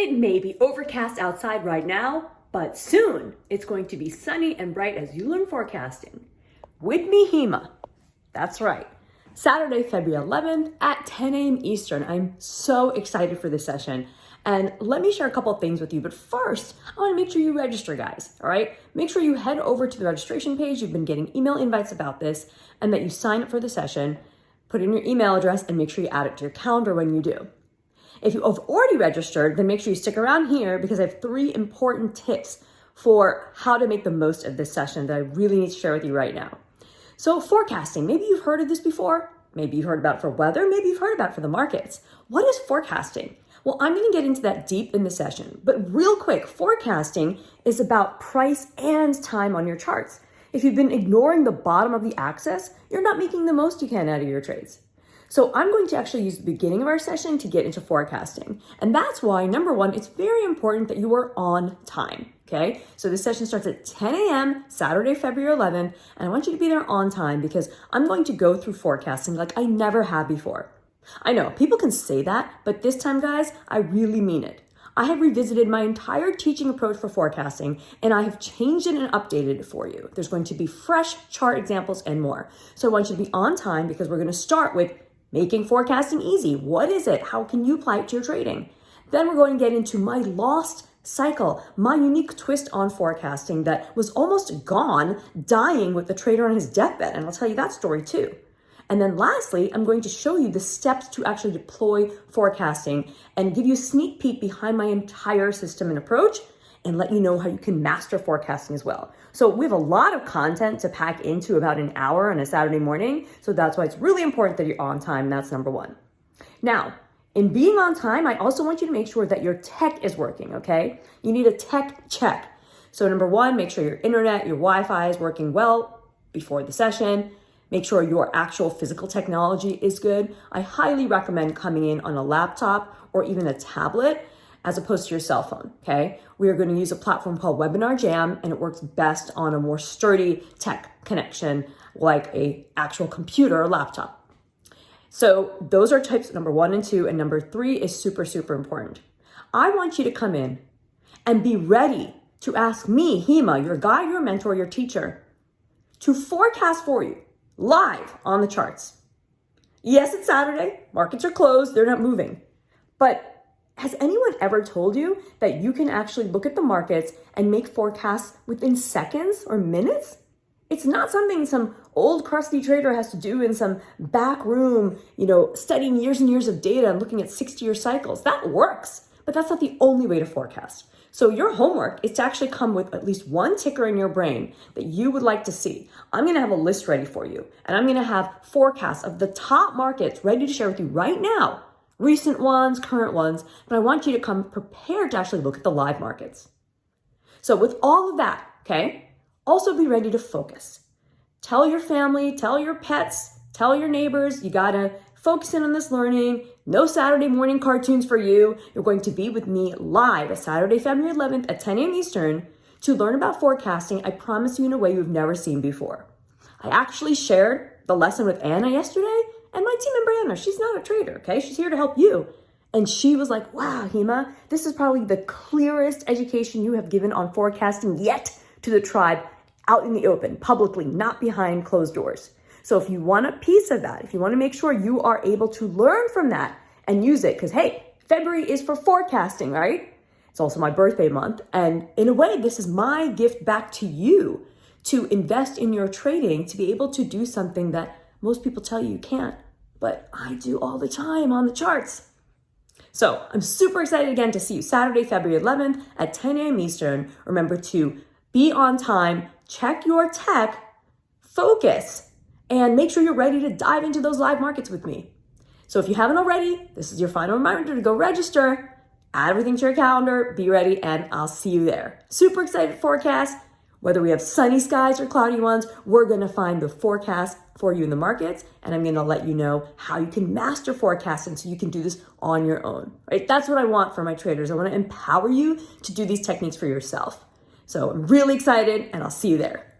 It may be overcast outside right now, but soon it's going to be sunny and bright as you learn forecasting. With me, Hima. That's right. Saturday, February 11th at 10 a.m. Eastern. I'm so excited for this session. And let me share a couple of things with you. But first, I want to make sure you register, guys. All right? Make sure you head over to the registration page. You've been getting email invites about this, and that you sign up for the session, put in your email address, and make sure you add it to your calendar when you do. If you have already registered, then make sure you stick around here because I have 3 important tips for how to make the most of this session that I really need to share with you right now. So forecasting, maybe you've heard of this before. Maybe you've heard about it for weather. Maybe you've heard about it for the markets. What is forecasting? Well, I'm going to get into that deep in the session. But real quick, forecasting is about price and time on your charts. If you've been ignoring the bottom of the axis, you're not making the most you can out of your trades. So I'm going to actually use the beginning of our session to get into forecasting. And that's why, number one, it's very important that you are on time, okay? So this session starts at 10 a.m., Saturday, February 11th, and I want you to be there on time because I'm going to go through forecasting like I never have before. I know, people can say that, but this time, guys, I really mean it. I have revisited my entire teaching approach for forecasting, and I have changed it and updated it for you. There's going to be fresh chart examples and more. So I want you to be on time because we're going to start with making forecasting easy. What is it? How can you apply it to your trading? Then we're going to get into my lost cycle, my unique twist on forecasting that was almost gone, dying with the trader on his deathbed. And I'll tell you that story too. And then lastly, I'm going to show you the steps to actually deploy forecasting and give you a sneak peek behind my entire system and approach and let you know how you can master forecasting as well. So we have a lot of content to pack into about an hour on a Saturday morning. So that's why it's really important that you're on time. That's number one. Now, in being on time, I also want you to make sure that your tech is working, okay? You need a tech check. So number one, make sure your internet, your Wi-Fi is working well before the session. Make sure your actual physical technology is good. I highly recommend coming in on a laptop or even a tablet as opposed to your cell phone, okay? We are going to use a platform called Webinar Jam, and it works best on a more sturdy tech connection like a actual computer or laptop. So those are types number 1 and 2, and number 3 is super, super important. I want you to come in and be ready to ask me, Hima, your guide, your mentor, your teacher, to forecast for you live on the charts. Yes, it's Saturday, markets are closed, they're not moving, but has anyone ever told you that you can actually look at the markets and make forecasts within seconds or minutes? It's not something some old crusty trader has to do in some back room, studying years and years of data and looking at 60-year cycles. That works, but that's not the only way to forecast. So your homework is to actually come with at least one ticker in your brain that you would like to see. I'm going to have a list ready for you, and I'm going to have forecasts of the top markets ready to share with you right now. Recent ones, current ones, but I want you to come prepared to actually look at the live markets. So with all of that, okay, also be ready to focus. Tell your family, tell your pets, tell your neighbors, you gotta focus in on this learning. No Saturday morning cartoons for you. You're going to be with me live Saturday, February 11th at 10 a.m. Eastern to learn about forecasting, I promise you, in a way you've never seen before. I actually shared the lesson with Anna yesterday, and my team member Anna, she's not a trader, okay? She's here to help you. And she was like, wow, Hima, this is probably the clearest education you have given on forecasting yet to the tribe out in the open, publicly, not behind closed doors. So if you want a piece of that, if you want to make sure you are able to learn from that and use it, because hey, February is for forecasting, right? It's also my birthday month. And in a way, this is my gift back to you to invest in your trading, to be able to do something that most people tell you can't, but I do all the time on the charts. So I'm super excited again to see you Saturday, February 11th at 10 a.m. Eastern. Remember to be on time, check your tech, focus, and make sure you're ready to dive into those live markets with me. So if you haven't already, this is your final reminder to go register, add everything to your calendar, be ready, and I'll see you there. Super excited forecast. Whether we have sunny skies or cloudy ones, we're going to find the forecast for you in the markets, and I'm going to let you know how you can master forecasting so you can do this on your own, right? That's what I want for my traders. I want to empower you to do these techniques for yourself. So I'm really excited, and I'll see you there.